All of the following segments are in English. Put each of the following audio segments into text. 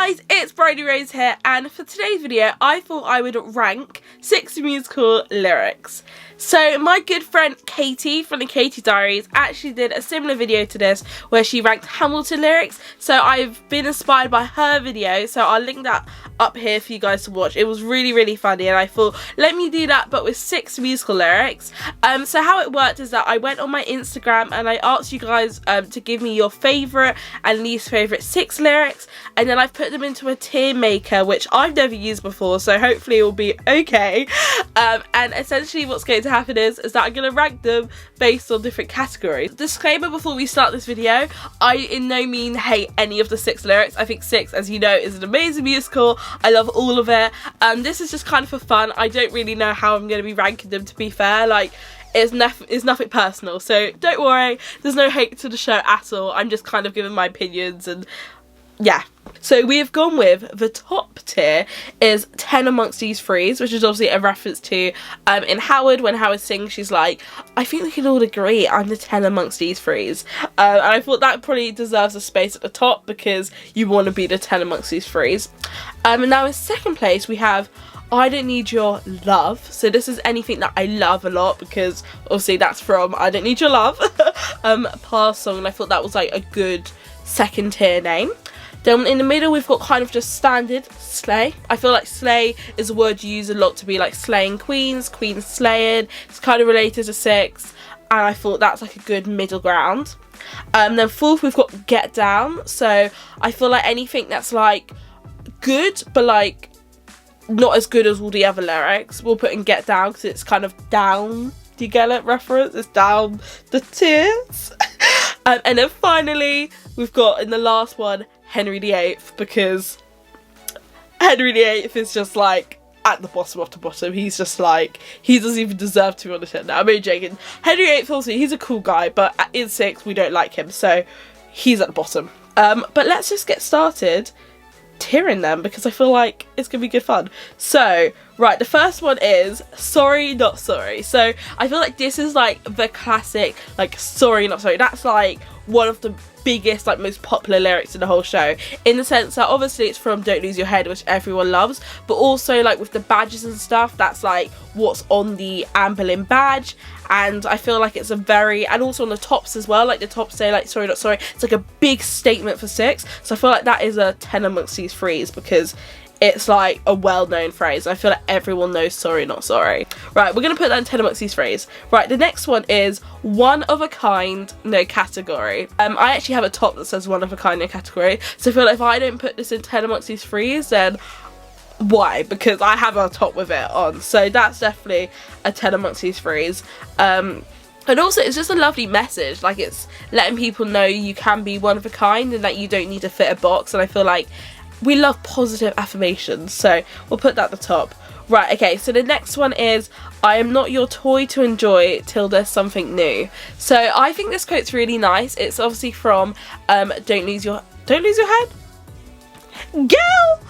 guys, it's Bryony here, and for today's video I thought I would rank 6 musical lyrics. So my good friend Katie from the Katie Diaries actually did a similar video to this where she ranked Hamilton lyrics, so I've been inspired by her video, so I'll link that up here for you guys to watch. It was really funny, and I thought let me do that but with 6 musical lyrics. So how it worked is that I went on my Instagram and I asked you guys to give me your favourite and least favourite 6 lyrics, and then I've put them into a tier maker which I've never used before, so hopefully it will be okay. And essentially what's going to happen is that I'm going to rank them based on different categories. Disclaimer before we start this video, I in no means hate any of the 6 lyrics. I think 6, as you know, is an amazing musical. I love all of it. This is just kind of for fun. I don't really know how I'm going to be ranking them, to be fair. Like, it's nothing personal, so don't worry, there's no hate to the show at all. I'm just kind of giving my opinions, and yeah. So we have gone with the top tier is 10 amongst these threes, which is obviously a reference to in Howard, when Howard sings, she's like, I think we can all agree I'm the 10 amongst these threes. And I thought that probably deserves a space at the top because you want to be the 10 amongst these threes. And now in second place we have I Don't Need Your Love. So this is anything that I love a lot because obviously that's from I Don't Need Your Love, past song, and I thought that was like a good second tier name. Then in the middle we've got kind of just standard slay. I feel like slay is a word you use a lot to be like slaying queens, queens slaying. It's kind of related to 6, and I thought that's like a good middle ground. Then fourth we've got get down. So I feel like anything that's like good but like not as good as all the other lyrics, we'll put in get down because it's kind of down. Do you get it? Reference? It's down the tiers. And then finally we've got in the last one Henry VIII, because Henry VIII is just like at the bottom of the bottom. He's just like, he doesn't even deserve to be on the show. Now I'm only joking. Henry VIII also, he's a cool guy, but in 6 we don't like him, so he's at the bottom. But let's just get started tiering them because I feel like it's gonna be good fun. So right, the first one is Sorry Not Sorry. So I feel like this is like the classic like Sorry Not Sorry. That's like one of the biggest, like most popular lyrics in the whole show, in the sense that obviously it's from Don't Lose Your Head, which everyone loves, but also like with the badges and stuff, that's like what's on the Anne Boleyn badge. And I feel like it's a very, and also on the tops as well, like the tops say like sorry not sorry, it's like a big statement for 6, so I feel like that is a 10 amongst these threes because it's like a well-known phrase. I feel like everyone knows sorry not sorry. Right, we're gonna put that in 10 amongst these phrases. Right, the next one is one of a kind, no category. I actually have a top that says one of a kind, no category, so I feel like if I don't put this in 10 amongst these threes, then why? Because I have a top with it on, so that's definitely a 10 amongst these threes. And also it's just a lovely message, like it's letting people know you can be one of a kind and that you don't need to fit a box, and I feel like we love positive affirmations, so we'll put that at the top. Right, okay, so the next one is I am not your toy to enjoy till there's something new. So I think this quote's really nice. It's obviously from Don't Lose Your Head? Girl!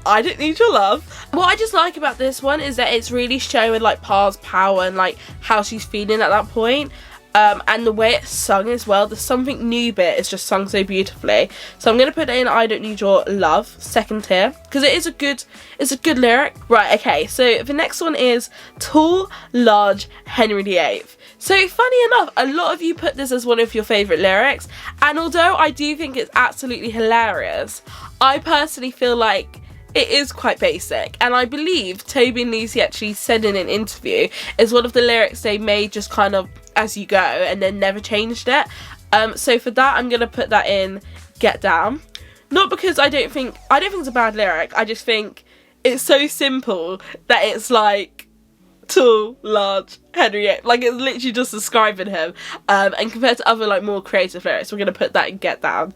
I Don't Need Your Love. What I just like about this one is that it's really showing like Pa's power and like how she's feeling at that point. And the way it's sung as well, the something new bit is just sung so beautifully. So I'm going to put it in I Don't Need Your Love, second tier, because it's a good lyric. Right, okay, so the next one is Tall, Large, Henry VIII. So funny enough, a lot of you put this as one of your favourite lyrics, and although I do think it's absolutely hilarious, I personally feel like it is quite basic, and I believe Toby and Lucy actually said in an interview is one of the lyrics they made just kind of as you go and then never changed it. So for that I'm gonna put that in Get Down, not because I don't think it's a bad lyric, I just think it's so simple that it's like tall, large, Henry VIII, like it's literally just describing him, and compared to other like more creative lyrics, we're gonna put that in Get Down.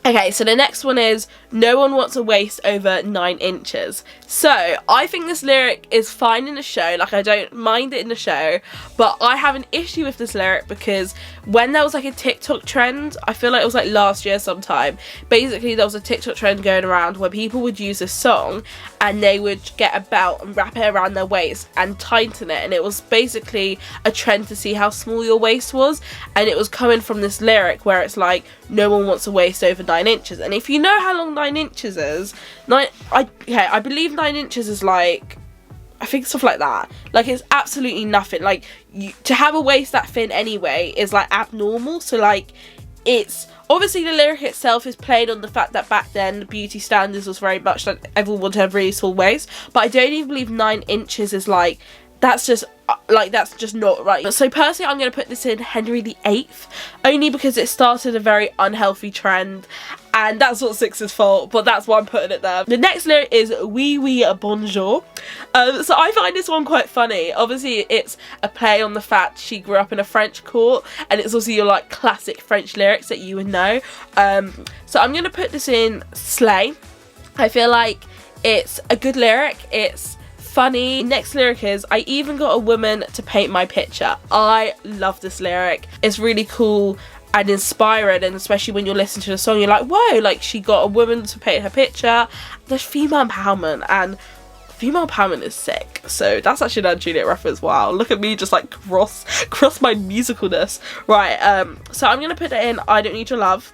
Okay, so the next one is, no one wants a waist over 9 inches. So, I think this lyric is fine in the show, like I don't mind it in the show, but I have an issue with this lyric because when there was like a TikTok trend, I feel like it was like last year sometime, basically there was a TikTok trend going around where people would use this song and they would get a belt and wrap it around their waist and tighten it, and it was basically a trend to see how small your waist was, and it was coming from this lyric where it's like, no one wants a waist over 9 inches. And if you know how long 9 inches is, I believe 9 inches is like, I think stuff like that. Like, it's absolutely nothing. Like, to have a waist that thin anyway is like abnormal. So like, it's obviously the lyric itself is played on the fact that back then the beauty standards was very much like everyone wanted to have a really small waist. But I don't even believe 9 inches is like, that's just not right. So personally, I'm going to put this in Henry VIII, only because it started a very unhealthy trend, and that's not Six's fault, but that's why I'm putting it there. The next lyric is Oui Oui Bonjour. So I find this one quite funny. Obviously, it's a play on the fact she grew up in a French court, and it's also your like classic French lyrics that you would know. So I'm going to put this in Slay. I feel like it's a good lyric. It's funny. Next lyric is, I even got a woman to paint my picture. I love this lyric. It's really cool and inspiring, and especially when you're listening to the song, you're like, whoa, like she got a woman to paint her picture. There's female empowerment, and female empowerment is sick. So that's actually an Juliet reference. Wow, look at me just like cross my musicalness. Right, so I'm gonna put it in I Don't Need Your Love.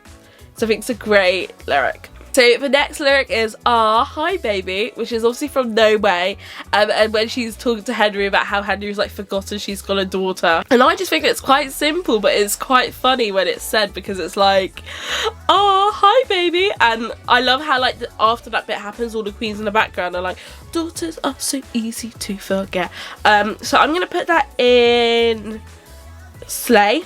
So I think it's a great lyric. So the next lyric is Ah, Hi Baby, which is obviously from No Way, and when she's talking to Henry about how Henry's like forgotten she's got a daughter. And I just think it's quite simple, but it's quite funny when it's said, because it's like, Oh, hi baby. And I love how like after that bit happens, all the queens in the background are like, daughters are so easy to forget. So I'm gonna put that in Slay,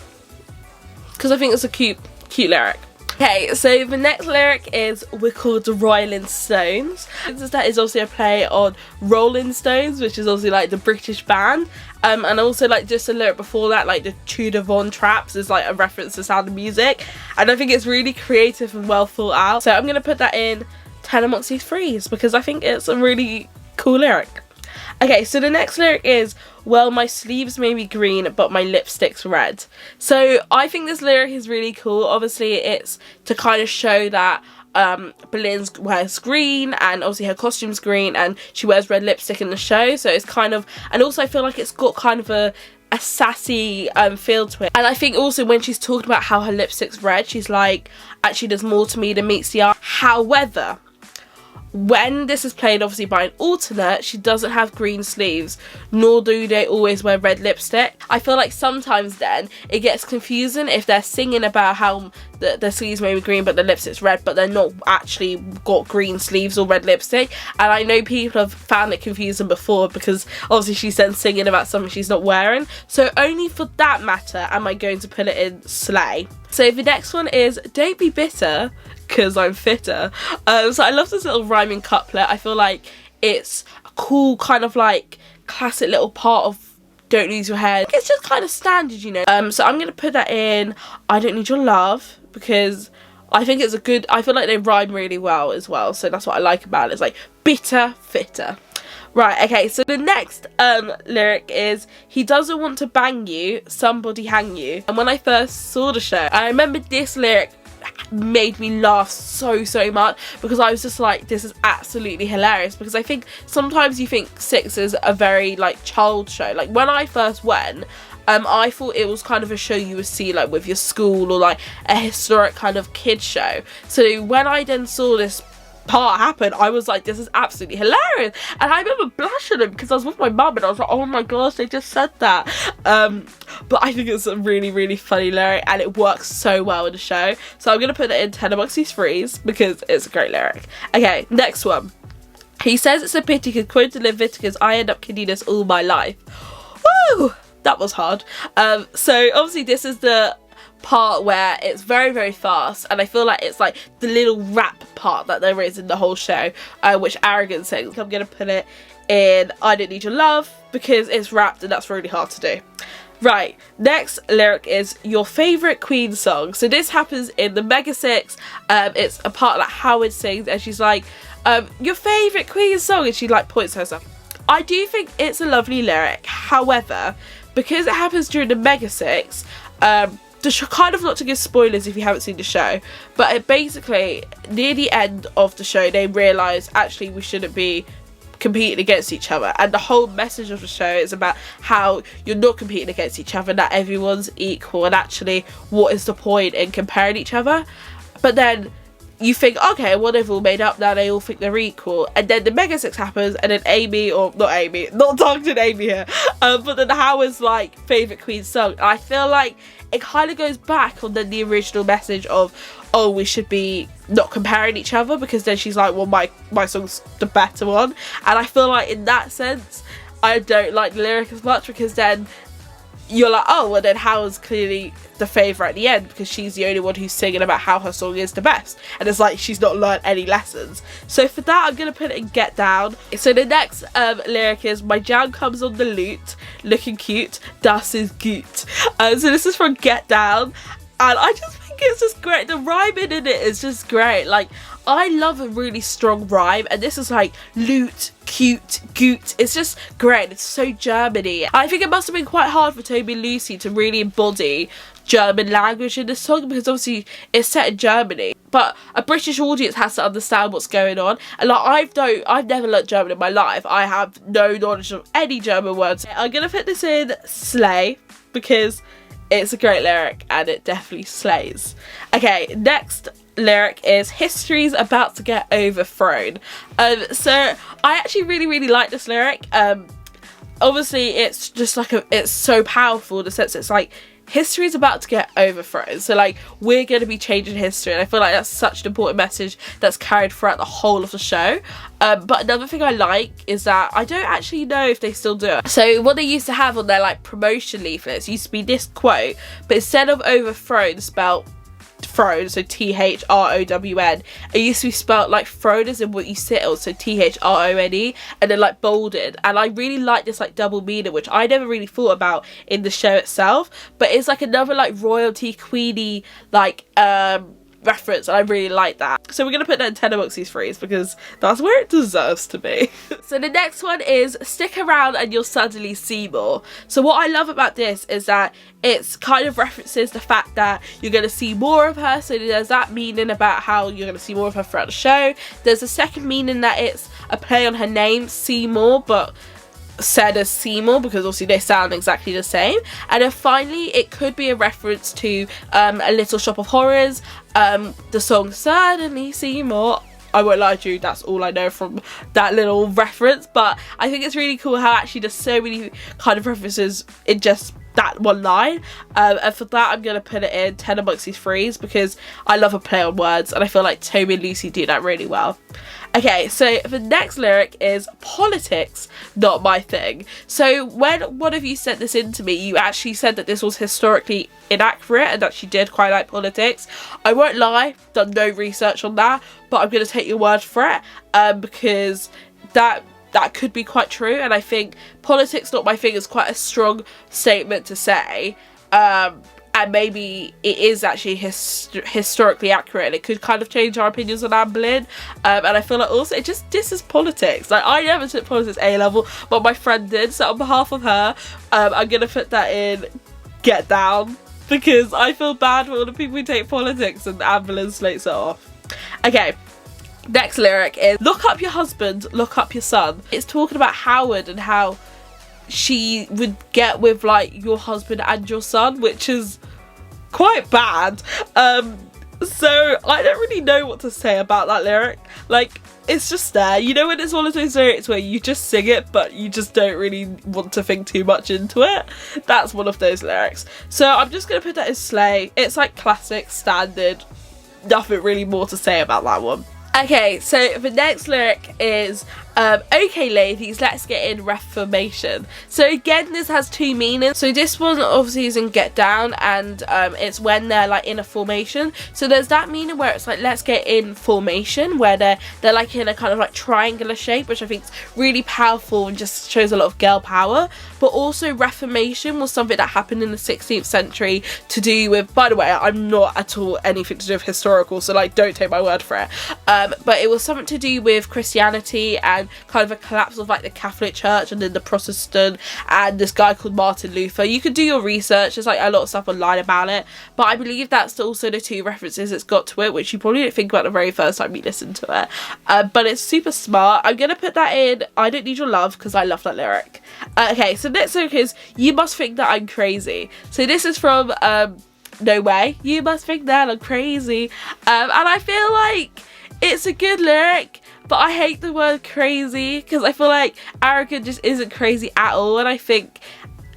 because I think it's a cute lyric. Okay, so the next lyric is We're Called the Rolling Stones. That is also a play on Rolling Stones, which is also like the British band. And also like just a lyric before that, like the Tudor Von Traps is like a reference to Sound of Music. And I think it's really creative and well thought out. So I'm going to put that in Tana Moxie's Freeze, because I think it's a really cool lyric. Okay, so the next lyric is, well, my sleeves may be green, but my lipstick's red. So I think this lyric is really cool. Obviously, it's to kind of show that Boleyn wears green, and obviously her costume's green, and she wears red lipstick in the show. So it's kind of, and also I feel like it's got kind of a sassy feel to it. And I think also when she's talking about how her lipstick's red, she's like, actually there's more to me than meets the eye. However, when this is played obviously by an alternate, she doesn't have green sleeves, nor do they always wear red lipstick. I feel like sometimes then it gets confusing if they're singing about how their sleeves may be green but the lipstick's red, but they're not actually got green sleeves or red lipstick. And I know people have found it confusing before, because obviously she's then singing about something she's not wearing. So only for that matter am I going to put it in Slay. So the next one is Don't Be Bitter, because I'm fitter. So I love this little rhyming couplet. I feel like it's a cool kind of like classic little part of Don't Lose Your Head. It's just kind of standard, you know. So I'm going to put that in I Don't Need Your Love, because I think it's a good, I feel like they rhyme really well as well. So that's what I like about it. It's like bitter, fitter. Right, okay, so the next lyric is he doesn't want to bang you, somebody hang you. And when I first saw the show, I remember this lyric made me laugh so much, because I was just like, this is absolutely hilarious. Because I think sometimes you think Six is a very like child show. Like when I first went, I thought it was kind of a show you would see like with your school, or like a historic kind of kid show. So when I then saw this part happen, I was like, this is absolutely hilarious. And I remember blushing because I was with my mum and I was like, oh my gosh, they just said that. But I think it's a really funny lyric, and it works so well in the show. So I'm gonna put it in Tana Moxie's Freeze, because it's a great lyric. Okay, next one. He says it's a pity because quoted Leviticus, I end up kidding this all my life. Woo! That was hard. So obviously this is the part where it's very fast, and I feel like it's like the little rap part that there is in the whole show, which Arrogant sings. I'm gonna put it in I Don't Need Your Love, because it's rapped and that's really hard to do. Right, next lyric is your favourite Queen song. So this happens in the Mega 6. It's a part that Howard sings, and she's like, your favourite Queen song, and she like points to herself. I do think it's a lovely lyric. However, because it happens during the Mega 6, the show, kind of not to give spoilers if you haven't seen the show, but it basically, near the end of the show, they realise actually we shouldn't be competing against each other, and the whole message of the show is about how you're not competing against each other, that everyone's equal, and actually what is the point in comparing each other. But then you think, okay, well, they've all made up now, they all think they're equal, and then the Mega 6 happens, and then not talking Amy here, but then Howard's like favourite Queen song, and I feel like it kind of goes back on the original message of, oh, we should be not comparing each other, because then she's like, well, my song's the better one. And I feel like in that sense, I don't like the lyric as much, because then you're like, oh, well, then Howard's clearly the favourite at the end, because she's the only one who's singing about how her song is the best. And it's like, she's not learned any lessons. So for that, I'm going to put it in Get Down. So the next lyric is, my jam comes on the lute, looking cute, das is gut. So this is from Get Down. And I just think it's just great. The rhyming in it is just great. Like, I love a really strong rhyme, and this is like lute, cute, goot. It's just great. It's so Germany. I think it must have been quite hard for Toby and Lucy to really embody German language in this song, because obviously it's set in Germany, but a British audience has to understand what's going on. And like, I've never learnt German in my life. I have no knowledge of any German words. I'm gonna put this in slay, because it's a great lyric and it definitely slays. Okay, next lyric is history's about to get overthrown. So I actually really like this lyric. Obviously it's just like it's so powerful in the sense it's like history's about to get overthrown, so like we're going to be changing history, and I feel like that's such an important message that's carried throughout the whole of the show. But another thing I like is that I don't actually know if they still do it. So what they used to have on their like promotion leaflets used to be this quote, but instead of overthrown spelled throne, so THROWN, it used to be spelled like throne as in what you sit on, so THRONE, and then like bolded. And I really like this like double meaning, which I never really thought about in the show itself, but it's like another like royalty queenie like reference, and I really like that. So we're gonna put that in Tenderboxy's freeze, because that's where it deserves to be. So the next one is stick around and you'll suddenly see more. So what I love about this is that it's kind of references the fact that you're going to see more of her. So there's that meaning about how you're going to see more of her throughout the show. There's a second meaning that it's a play on her name, Seymour, but said as Seymour, because obviously they sound exactly the same. And then finally it could be a reference to A Little Shop of Horrors, the song Suddenly Seymour. I won't lie to you, that's all I know from that little reference, but I think it's really cool how actually there's so many kind of references in just that one line. And for that I'm gonna put it in Tenderboxy's freeze, because I love a play on words, and I feel like Toby and Lucy do that really well. Okay, so the next lyric is politics, not my thing. So when one of you sent this in to me, you actually said that this was historically inaccurate and that she did quite like politics. I won't lie, done no research on that, but I'm going to take your word for it, because that could be quite true, and I think politics, not my thing, is quite a strong statement to say. And maybe it is actually historically accurate, and it could kind of change our opinions on Anne Boleyn. And I feel like also it just disses politics. Like, I never took politics A-level, but my friend did, so on behalf of her, I'm going to put that in Get Down, because I feel bad for all the people who take politics and Anne Boleyn slates it off. Okay. Next lyric is look up your husband, look up your son. It's talking about Howard and how she would get with like your husband and your son, which is quite bad. So I don't really know what to say about that lyric. Like, it's just there, you know, when it's one of those lyrics where you just sing it but you just don't really want to think too much into it. That's one of those lyrics. So I'm just gonna put that as slay. It's like classic, standard, nothing really more to say about that one. Okay, so the next lyric is Okay ladies, let's get in reformation. So again, this has two meanings. So this one obviously is in get down, and it's when they're like in a formation. So there's that meaning where it's like let's get in formation, where they're like in a kind of like triangular shape, which I think is really powerful and just shows a lot of girl power. But also reformation was something that happened in the 16th century to do with, by the way, I'm not at all anything to do with historical, so like don't take my word for it, but it was something to do with Christianity and kind of a collapse of like the Catholic Church and then the Protestant, and this guy called Martin Luther. You can do your research, there's like a lot of stuff online about it, but I believe that's also the two references it's got to it, which you probably didn't think about the very first time you listened to it, but it's super smart. I'm gonna put that in I Don't Need Your Love because I love that lyric. Okay, so next lyric is You Must Think That I'm Crazy. So this is from No Way. You must think that I'm crazy, and I feel like it's a good lyric, but I hate the word crazy because I feel like arrogant just isn't crazy at all. And I think,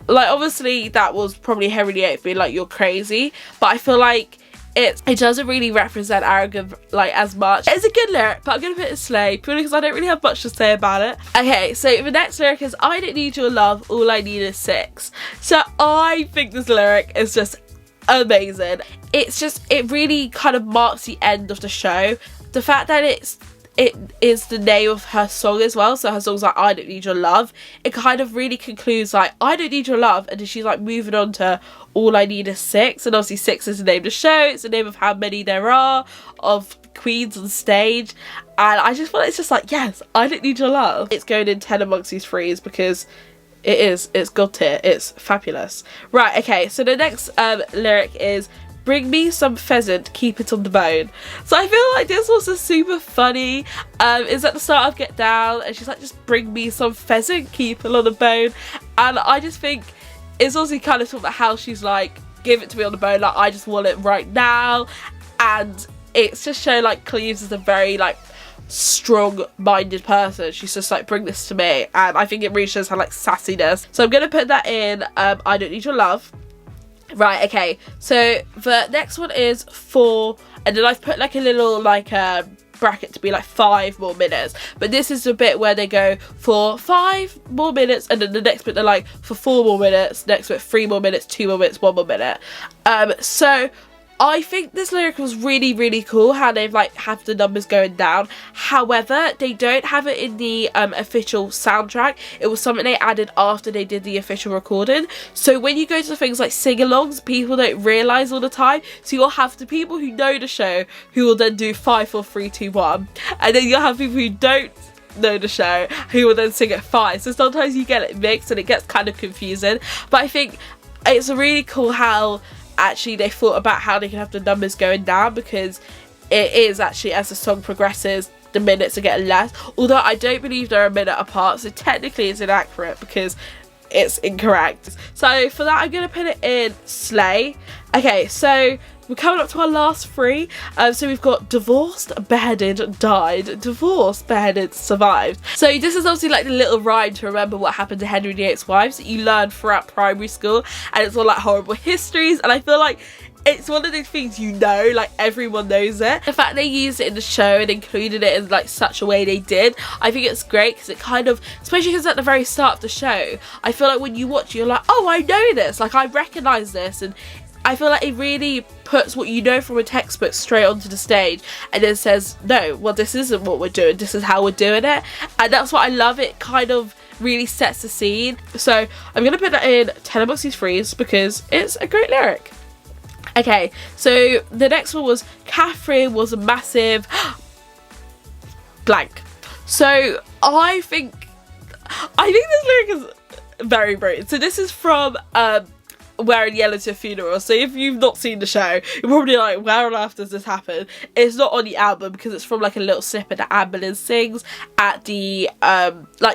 like, obviously that was probably Henry VIII being like you're crazy, but I feel like it doesn't really represent arrogant like as much. It's a good lyric, but I'm gonna put it slay purely because I don't really have much to say about it. Okay, so the next lyric is I don't need your love, all I need is sex. So I think this lyric is just amazing. It really kind of marks the end of the show. The fact that it is the name of her song as well, so her song's like I don't need your love, it kind of really concludes like I don't need your love, and then she's like moving on to all I need is six, and obviously six is the name of the show, it's the name of how many there are of queens on stage, and I just feel like it's just like yes, I don't need your love. It's going in 10 amongst these threes because it's good tier, it's fabulous. Right, okay, so the next lyric is bring me some pheasant, keep it on the bone. So I feel like this was just super funny. It's at the start of Get Down and she's like just bring me some pheasant, keep it on the bone, and I just think it's also kind of talking about how she's like give it to me on the bone, like I just want it right now, and it's just showing like Cleves is a very like strong-minded person. She's just like bring this to me, and I think it really shows her like sassiness. So I'm gonna put that in I Don't Need Your Love. Right, okay, so the next one is 4, and then I've put like a little like bracket to be like 5 more minutes, but this is the bit where they go for 5 more minutes, and then the next bit they're like for 4 more minutes, next bit 3 more minutes, 2 more minutes, 1 more minute. So I think this lyric was really, really cool how they've like have the numbers going down. However, they don't have it in the official soundtrack. It was something they added after they did the official recording. So when you go to things like sing-alongs, people don't realise all the time. So you'll have the people who know the show who will then do 5, 4, 3, 2, 1. And then you'll have people who don't know the show who will then sing at 5. So sometimes you get it mixed and it gets kind of confusing. But I think it's really cool how actually they thought about how they can have the numbers going down, because it is actually as the song progresses the minutes are getting less, although I don't believe they're a minute apart, so technically it's inaccurate because it's incorrect. So for that I'm going to put it in slay. Okay, so we're coming up to our last 3. So we've got divorced, beheaded, died, divorced, beheaded, survived. So this is obviously like the little rhyme to remember what happened to Henry VIII's wives that you learn throughout primary school, and it's all like horrible histories, and I feel like it's one of those things you know, like everyone knows it. The fact they used it in the show and included it in like such a way they did, I think it's great because it kind of, especially because at the very start of the show, I feel like when you watch it, you're like, oh, I know this, like I recognise this, and I feel like it really puts what you know from a textbook straight onto the stage, and then says, no, well, this isn't what we're doing, this is how we're doing it, and that's what I love. It kind of really sets the scene. So I'm going to put that in 10 amongst these threes because it's a great lyric. Okay, so the next one was Catherine was a massive blank. So I think this lyric is very brilliant. So this is from Wearing Yellow to a Funeral. So if you've not seen the show, you're probably like, where on earth does this happen? It's not on the album because it's from like a little snippet that Anne Boleyn sings at the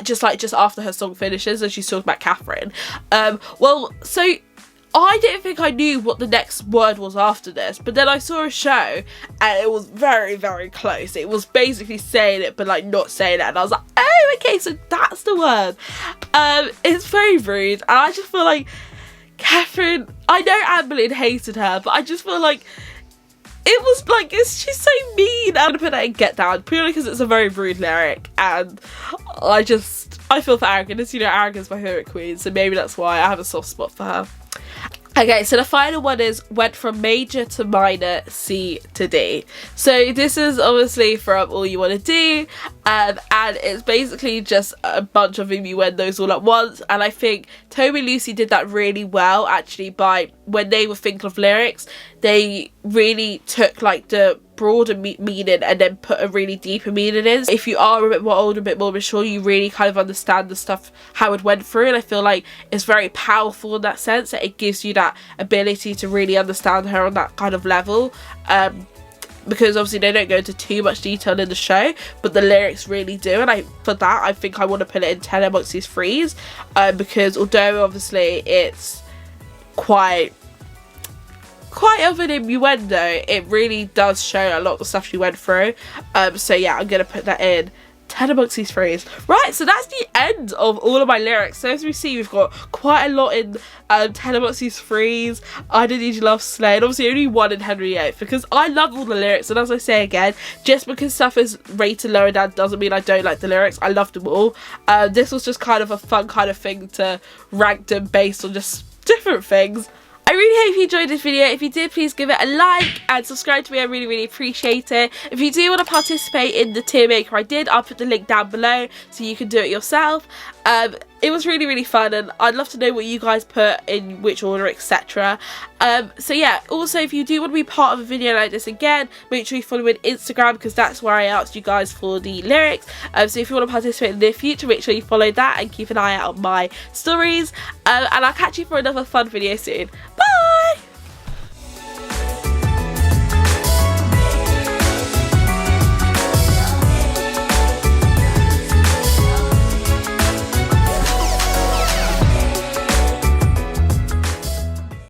just after her song finishes, and she's talking about Catherine. Well, so I didn't think I knew what the next word was after this, but then I saw a show and it was very, very close. It was basically saying it but like not saying it, and I was like, oh, okay, so that's the word. It's very rude, and I just feel like Catherine, I know Anne Boleyn hated her, but I just feel like it was like, she's so mean. I'm gonna put that in Get Down purely because it's a very rude lyric, and I feel for Arrogant. As you know, Arrogant's my favourite queen, so maybe that's why I have a soft spot for her. Okay, so the final one is went from major to minor, C to D. So this is obviously from All You Wanna Do, and it's basically just a bunch of innuendos all at once, and I think Toby and Lucy did that really well actually, by when they were thinking of lyrics, they really took like the broader meaning and then put a really deeper meaning in. If you are a bit more older, a bit more mature, you really kind of understand the stuff, how it went through, and I feel like it's very powerful in that sense, that it gives you that ability to really understand her on that kind of level, because obviously they don't go into too much detail in the show, but the lyrics really do, and for that I think I want to put it in 10 amongst these threes, because although obviously it's quite of an innuendo, it really does show a lot of the stuff she went through. So yeah, I'm gonna put that in 10 amongst these threes. Right, so that's the end of all of my lyrics. So as we see, we've got quite a lot in 10 amongst these threes. I Don't Need Your Love, Slay, and obviously only one in Henry VIII, because I love all the lyrics, and as I say again, just because stuff is rated lower down doesn't mean I don't like the lyrics. I love them all. This was just kind of a fun kind of thing to rank them based on just different things. I really hope you enjoyed this video. If you did, please give it a like and subscribe to me. I really appreciate it. If you do want to participate in the tier maker I did, I'll put the link down below so you can do it yourself. It was really fun, and I'd love to know what you guys put in which order, etc. So yeah, also if you do want to be part of a video like this again, make sure you follow me on Instagram, because that's where I asked you guys for the lyrics. So if you want to participate in the near future, make sure you follow that and keep an eye out on my stories. And I'll catch you for another fun video soon. Bye!